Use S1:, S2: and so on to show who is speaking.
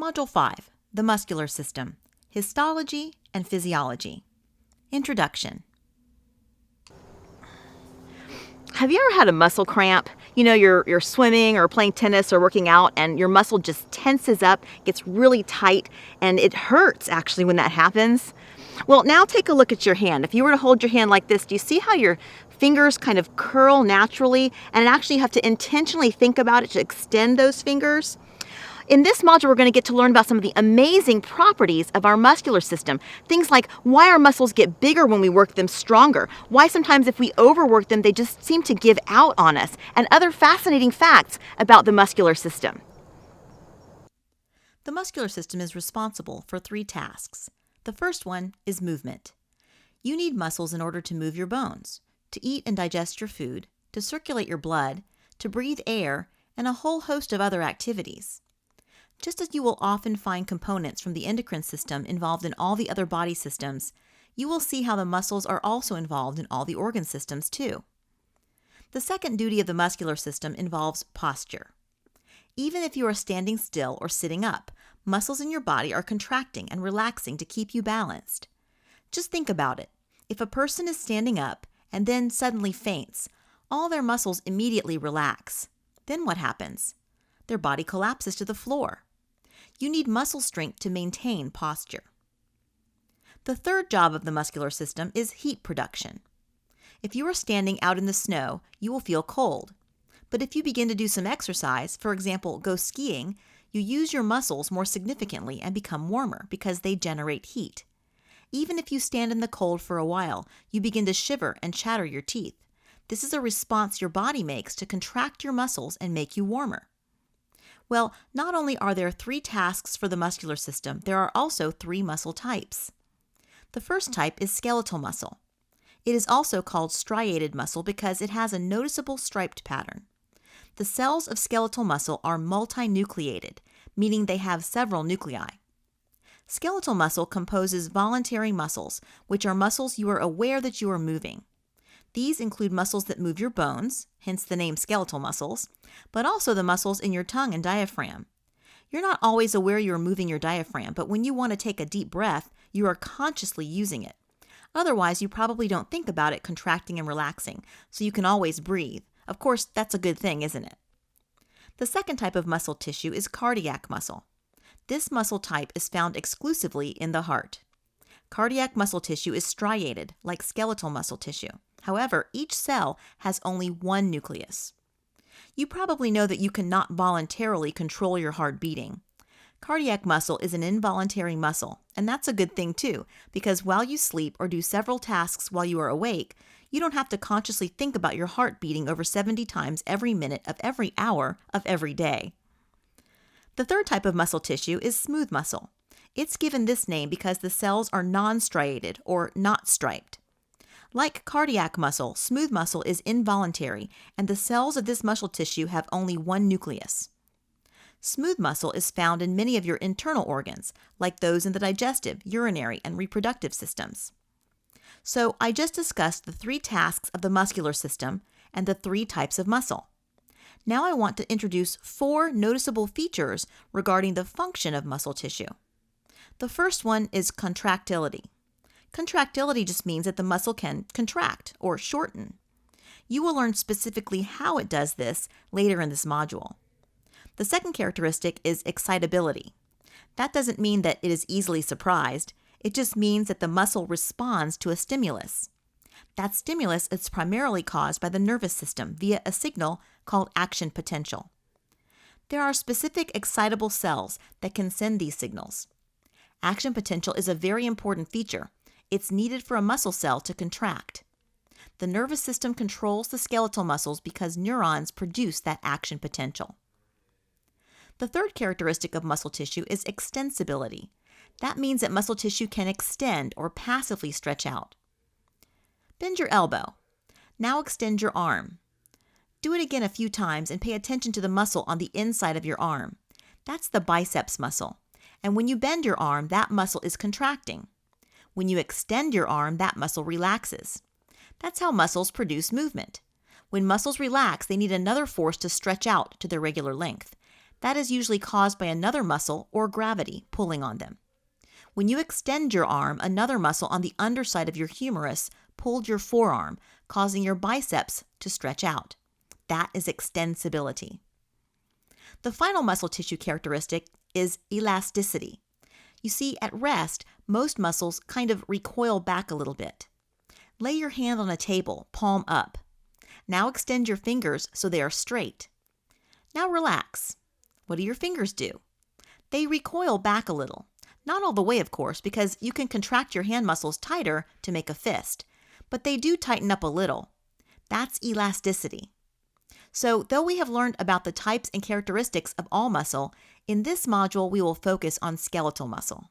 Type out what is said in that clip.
S1: Module 5, the muscular system, histology and physiology. Introduction.
S2: Have you ever had a muscle cramp? You know, you're swimming or playing tennis or working out and your muscle just tenses up, gets really tight, and it hurts actually when that happens. Well, now take a look at your hand. If you were to hold your hand like this, do you see how your fingers kind of curl naturally? And actually you have to intentionally think about it to extend those fingers. In this module, we're going to get to learn about some of the amazing properties of our muscular system. Things like why our muscles get bigger when we work them stronger, why sometimes if we overwork them, they just seem to give out on us, and other fascinating facts about the muscular system.
S1: The muscular system is responsible for 3 tasks. The first one is movement. You need muscles in order to move your bones, to eat and digest your food, to circulate your blood, to breathe air, and a whole host of other activities. Just as you will often find components from the endocrine system involved in all the other body systems, you will see how the muscles are also involved in all the organ systems too. The second duty of the muscular system involves posture. Even if you are standing still or sitting up, muscles in your body are contracting and relaxing to keep you balanced. Just think about it. If a person is standing up and then suddenly faints, all their muscles immediately relax. Then what happens? Their body collapses to the floor. You need muscle strength to maintain posture. The third job of the muscular system is heat production. If you are standing out in the snow, you will feel cold. But if you begin to do some exercise, for example, go skiing, you use your muscles more significantly and become warmer because they generate heat. Even if you stand in the cold for a while, you begin to shiver and chatter your teeth. This is a response your body makes to contract your muscles and make you warmer. Well, not only are there 3 tasks for the muscular system, there are also 3 muscle types. The first type is skeletal muscle. It is also called striated muscle because it has a noticeable striped pattern. The cells of skeletal muscle are multinucleated, meaning they have several nuclei. Skeletal muscle composes voluntary muscles, which are muscles you are aware that you are moving. These include muscles that move your bones, hence the name skeletal muscles, but also the muscles in your tongue and diaphragm. You're not always aware you are moving your diaphragm, but when you want to take a deep breath, you are consciously using it. Otherwise, you probably don't think about it contracting and relaxing, so you can always breathe. Of course, that's a good thing, isn't it? The second type of muscle tissue is cardiac muscle. This muscle type is found exclusively in the heart. Cardiac muscle tissue is striated, like skeletal muscle tissue. However, each cell has only one nucleus. You probably know that you cannot voluntarily control your heart beating. Cardiac muscle is an involuntary muscle, and that's a good thing too, because while you sleep or do several tasks while you are awake, you don't have to consciously think about your heart beating over 70 times every minute of every hour of every day. The third type of muscle tissue is smooth muscle. It's given this name because the cells are non-striated or not striped. Like cardiac muscle, smooth muscle is involuntary, and the cells of this muscle tissue have only one nucleus. Smooth muscle is found in many of your internal organs, like those in the digestive, urinary, and reproductive systems. So I just discussed the 3 tasks of the muscular system and the 3 types of muscle. Now I want to introduce 4 noticeable features regarding the function of muscle tissue. The first one is contractility. Contractility just means that the muscle can contract or shorten. You will learn specifically how it does this later in this module. The second characteristic is excitability. That doesn't mean that it is easily surprised. It just means that the muscle responds to a stimulus. That stimulus is primarily caused by the nervous system via a signal called action potential. There are specific excitable cells that can send these signals. Action potential is a very important feature. It's needed for a muscle cell to contract. The nervous system controls the skeletal muscles because neurons produce that action potential. The third characteristic of muscle tissue is extensibility. That means that muscle tissue can extend or passively stretch out. Bend your elbow. Now extend your arm. Do it again a few times and pay attention to the muscle on the inside of your arm. That's the biceps muscle. And when you bend your arm, that muscle is contracting. When you extend your arm, that muscle relaxes. That's how muscles produce movement. When muscles relax, they need another force to stretch out to their regular length. That is usually caused by another muscle or gravity pulling on them. When you extend your arm, another muscle on the underside of your humerus pulled your forearm, causing your biceps to stretch out. That is extensibility. The final muscle tissue characteristic is elasticity. You see, at rest, most muscles kind of recoil back a little bit. Lay your hand on a table, palm up. Now extend your fingers so they are straight. Now relax. What do your fingers do? They recoil back a little. Not all the way, of course, because you can contract your hand muscles tighter to make a fist, but they do tighten up a little. That's elasticity. So, though we have learned about the types and characteristics of all muscle, in this module we will focus on skeletal muscle.